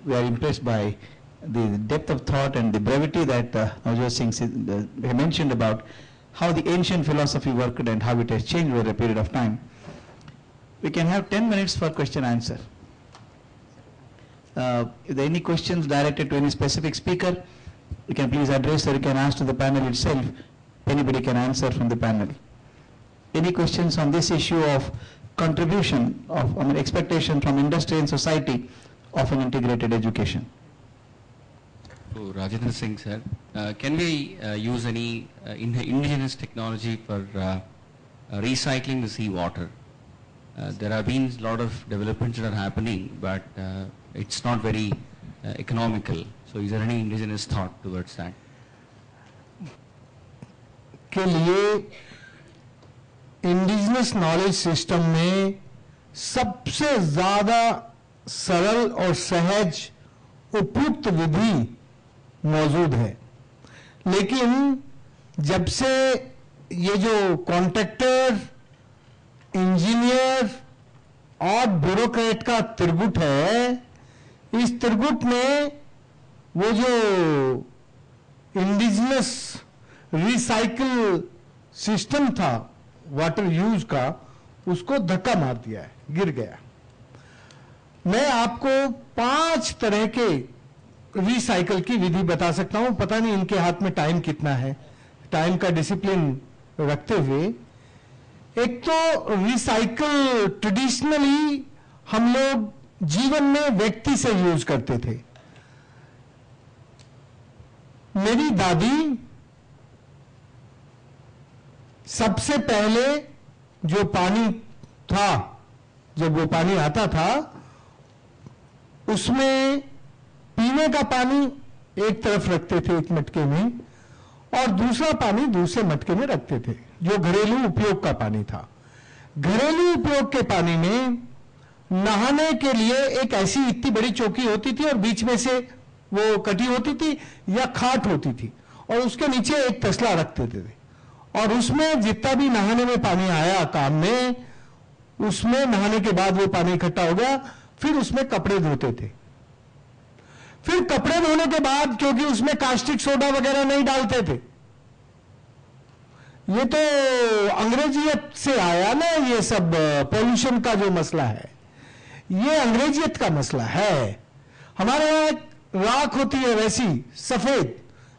we are impressed by the depth of thought and the brevity that Navjot Singh mentioned about how the ancient philosophy worked and how it has changed over a period of time. We can have 10 minutes for question answer. If there are any questions directed to any specific speaker, you can please address or you can ask to the panel itself. Anybody can answer from the panel. Any questions on this issue of contribution of expectation from industry and society of an integrated education? So Rajendra Singh sir, can we use any indigenous technology for recycling the sea water? There have been a lot of developments that are happening, but it's not very economical. So is there any indigenous thought towards that? के लिए indigenous knowledge system में सबसे ज्यादा सरल और सहज उपयुक्त विधि मौजूद है, लेकिन जब से ये जो कॉन्ट्रैक्टर, इंजीनियर और ब्यूरोक्रेट का त्रिगुट है, इस त्रिगुट में वो जो इंडिजिनस रिसाइकिल सिस्टम था वाटर यूज का, उसको धक्का मार दिया है, गिर गया। मैं आपको 5 तरह के रिसाइकिल की विधि बता सकता हूं। पता नहीं इनके हाथ में टाइम कितना है, टाइम का डिसिप्लिन रखते हुए। एक तो रिसाइकिल ट्रेडिशनली हम लोग जीवन में व्यक्ति से यूज करते थे। मेरी दादी सबसे पहले जो पानी था, जब वो पानी आता था, उसमें पीने का पानी एक तरफ रखते थे एक मटके में, और दूसरा पानी दूसरे मटके में रखते थे, जो घरेलू उपयोग का पानी था। घरेलू उपयोग के पानी में नहाने के लिए एक ऐसी इतनी बड़ी चौकी होती थी और बीच में से वो कटी होती थी या खाट होती थी, और उसके नीचे एक तसला रखते थे, और उसमें जितना भी नहाने में पानी आया काम में, उसमें नहाने के बाद वो पानी इकट्ठा हो गया, फिर उसमें कपड़े धोते थे। फिर कपड़े धोने के बाद, क्योंकि उसमें कास्टिक सोडा वगैरह नहीं डालते थे, ये तो अंग्रेजियत से आया ना, ये सब पोल्यूशन का जो मसला है, ये अंग्रेजियत का मसला है। हमारे यहां एक राख होती है वैसी सफेद,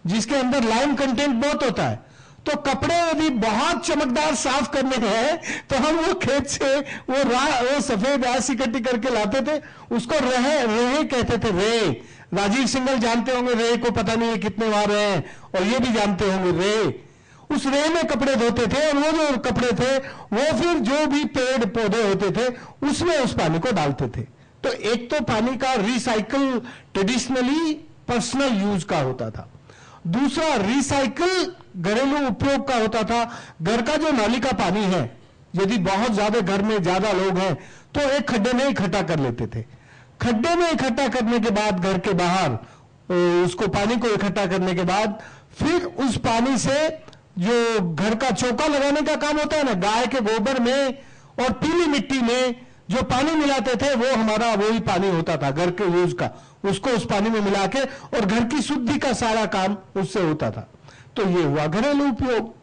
जिसके अंदर लाइम कंटेंट बहुत होता है, तो कपड़े यदि बहुत चमकदार साफ करने हैं तो हम वो खेत से वो सफेद ऐस इकट्ठी करके लाते थे, उसको रेहे कहते थे। रे, राजीव सिंगल जानते होंगे रे को, पता नहीं है कितने बार रहे हैं, और ये भी जानते होंगे रे। उस रे में कपड़े धोते थे, और वो जो कपड़े थे वो फिर जो भी पेड़ पौधे होते थे उसमें उस पानी को डालते थे। तो एक तो पानी का रिसाइकिल ट्रेडिशनली पर्सनल यूज का होता था, दूसरा रिसाइकिल घरेलू उपयोग का होता था। घर का जो नाली का पानी है, यदि बहुत ज्यादा घर में ज्यादा लोग हैं तो एक खड्डे में इकट्ठा कर लेते थे। खड्डे में इकट्ठा करने के बाद घर के बाहर उसको पानी को इकट्ठा करने के बाद फिर उस पानी से जो घर का चौका लगाने का काम होता है ना, गाय के गोबर में और पीली मिट्टी में जो पानी मिलाते थे, वो हमारा वही पानी होता था घर के यूज का, उसको उस पानी में मिला के, और घर की शुद्धि का सारा काम उससे होता था। तो ये हुआ घरेलू उपयोग।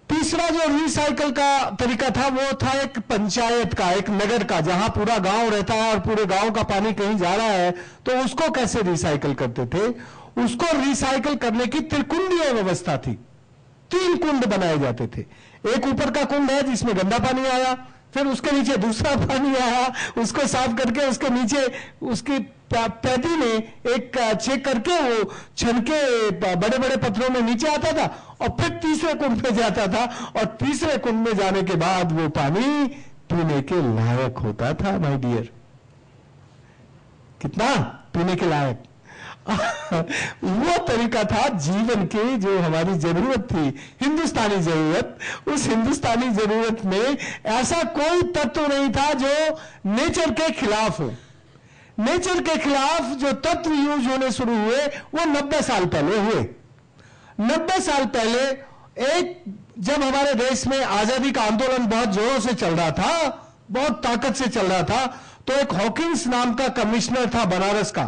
तीसरा जो रिसाइकल का तरीका था, वो था एक पंचायत का, एक नगर का, जहां पूरा गांव रहता है और पूरे गांव का पानी कहीं जा रहा है, तो उसको कैसे रिसाइकल करते थे। उसको रिसाइकल करने की त्रिकुंडीय व्यवस्था थी। 3 कुंड बनाए जाते थे। एक ऊपर का कुंड है जिसमें गंदा पानी आया, फिर उसके नीचे दूसरा पानी आया, उसको साफ करके उसके नीचे उसकी पैती में एक चेक करके वो छनके बड़े बड़े पत्थरों में नीचे आता था, और फिर तीसरे कुंड पे जाता था, और तीसरे कुंड में जाने के बाद वो पानी पीने के लायक होता था। माय डियर, कितना पीने के लायक वो तरीका था जीवन की, जो हमारी जरूरत थी, हिंदुस्तानी जरूरत। उस हिंदुस्तानी जरूरत में ऐसा कोई तत्व नहीं था जो नेचर के खिलाफ हो। नेचर के खिलाफ जो तत्व यूज होने शुरू हुए वो 90 साल पहले हुए। 90 साल पहले जब हमारे देश में आजादी का आंदोलन बहुत जोरों से चल रहा था, बहुत ताकत से चल रहा था। तो एक हॉकिंस नाम का कमिश्नर था बनारस का,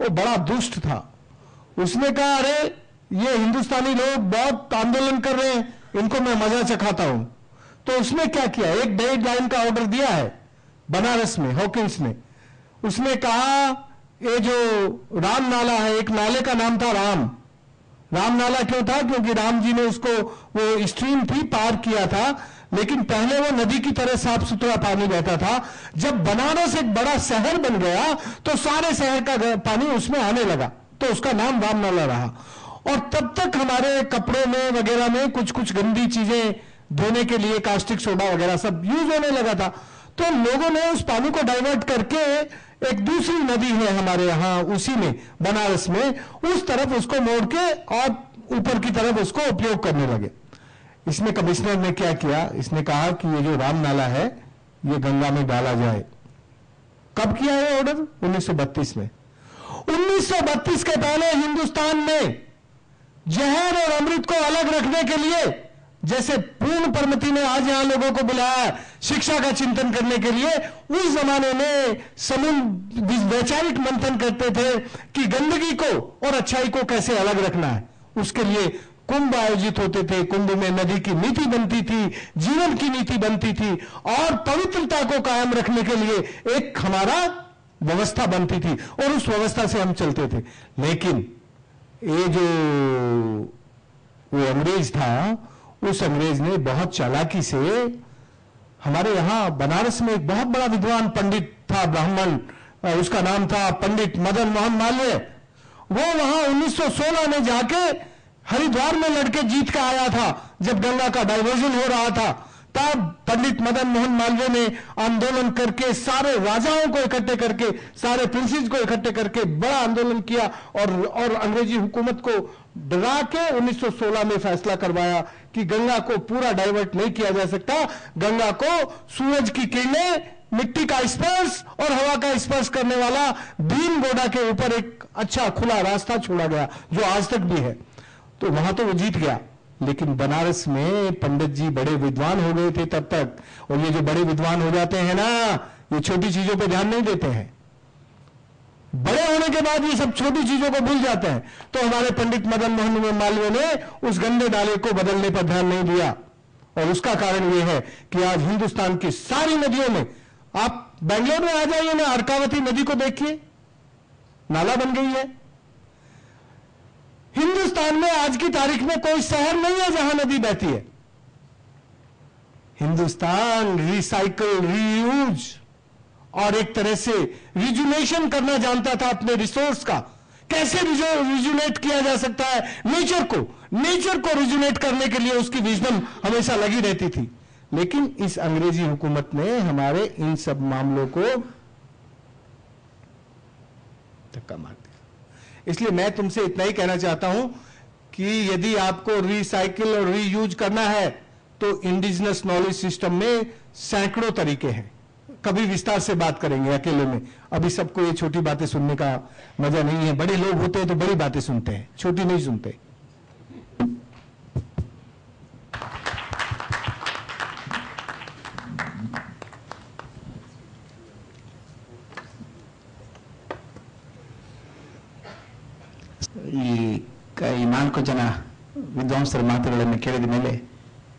वो बड़ा दुष्ट था। उसने कहा अरे ये हिंदुस्तानी लोग बहुत आंदोलन कर रहे हैं, इनको मैं मजा चखाता हूं। तो उसने क्या किया, एक डेडलाइन का ऑर्डर दिया है बनारस में हॉकिंस ने। उसने कहा ये जो राम नाला है, एक नाले का नाम था राम नाला क्यों था, क्योंकि राम जी ने उसको, वो स्ट्रीम थी, पार किया था, लेकिन पहले वो नदी की तरह साफ सुथरा पानी बहता था। जब बनारस एक बड़ा शहर बन गया तो सारे शहर का पानी उसमें आने लगा, तो उसका नाम राम नाला रहा। और तब तक हमारे कपड़ों में वगैरह में कुछ कुछ गंदी चीजें धोने के लिए कास्टिक सोडा वगैरह सब यूज होने लगा था। तो लोगों ने उस पानी को डाइवर्ट करके एक दूसरी नदी है हमारे यहां, उसी में बनारस में, उस तरफ उसको मोड़ के और ऊपर की तरफ उसको उपयोग करने लगे। इसमें कमिश्नर ने क्या किया, इसने कहा कि ये जो राम नाला है ये गंगा में डाला जाए। कब किया है ऑर्डर? 1932 में। 1932 के पहले हिंदुस्तान में जहर और अमृत को अलग रखने के लिए, जैसे पूर्ण परमति ने आज यहां लोगों को बुलाया शिक्षा का चिंतन करने के लिए, उस जमाने में समुद्र वैचारिक मंथन करते थे कि गंदगी को और अच्छाई को कैसे अलग रखना है। उसके लिए कुंभ आयोजित होते थे, कुंभ में नदी की नीति बनती थी, जीवन की नीति बनती थी, और पवित्रता को कायम रखने के लिए एक हमारा व्यवस्था बनती थी, और उस व्यवस्था से हम चलते थे। लेकिन ये जो वो अंग्रेज था, उस अंग्रेज ने बहुत चालाकी से हमारे यहां बनारस में एक बहुत बड़ा विद्वान पंडित था, ब्राह्मण, उसका नाम था पंडित मदन मोहन मालवीय। वो वहां 1916 में जाके हरिद्वार में लड़के जीत के आया था, जब गंगा का डाइवर्जन हो रहा था। तब पंडित मदन मोहन मालवीय ने आंदोलन करके सारे राजाओं को इकट्ठे करके, सारे प्रिंसेस को इकट्ठे करके बड़ा आंदोलन किया, और अंग्रेजी हुकूमत को डरा के 1916 में फैसला करवाया कि गंगा को पूरा डाइवर्ट नहीं किया जा सकता। गंगा को सूरज की किरणें, मिट्टी का स्पर्श और हवा का स्पर्श करने वाला भीम गोडा के ऊपर एक अच्छा खुला रास्ता छोड़ा गया, जो आज तक भी है। तो वहां तो वो जीत गया, लेकिन बनारस में पंडित जी बड़े विद्वान हो गए थे तब तक। और ये जो बड़े विद्वान हो जाते हैं ना, ये छोटी चीजों पे ध्यान नहीं देते हैं। बड़े होने के बाद ये सब छोटी चीजों को भूल जाते हैं। तो हमारे पंडित मदन मोहन मालवीय ने उस गंदे नाले को बदलने पर ध्यान नहीं दिया, और उसका कारण ये है कि आज हिंदुस्तान की सारी नदियों में, आप बेंगलोर में आ जाइए ना, अर्कावती नदी को देखिए, नाला बन गई है। हिंदुस्तान में आज की तारीख में कोई शहर नहीं है जहां नदी बहती है। हिंदुस्तान रिसाइकल, रीयूज और एक तरह से रिजुनेशन करना जानता था अपने रिसोर्स का। कैसे रिजुनेट किया जा सकता है नेचर को रिजुनेट करने के लिए उसकी विजडम हमेशा लगी रहती थी। लेकिन इस अंग्रेजी हुकूमत ने हमारे इन सब मामलों को धक्का मार दिया। इसलिए मैं तुमसे इतना ही कहना चाहता हूं कि यदि आपको रिसाइकिल और रीयूज करना है तो इंडिजिनस नॉलेज सिस्टम में सैकड़ों तरीके हैं। कभी विस्तार से बात करेंगे अकेले में। अभी सबको ये छोटी बातें सुनने का मजा नहीं है। बड़े लोग होते हैं तो बड़ी बातें सुनते हैं, छोटी नहीं सुनते। ಈ ನಾಲ್ಕು ಜನ ವಿದ್ವಾಂಸರ ಮಾತುಗಳನ್ನು ಕೇಳಿದ ಮೇಲೆ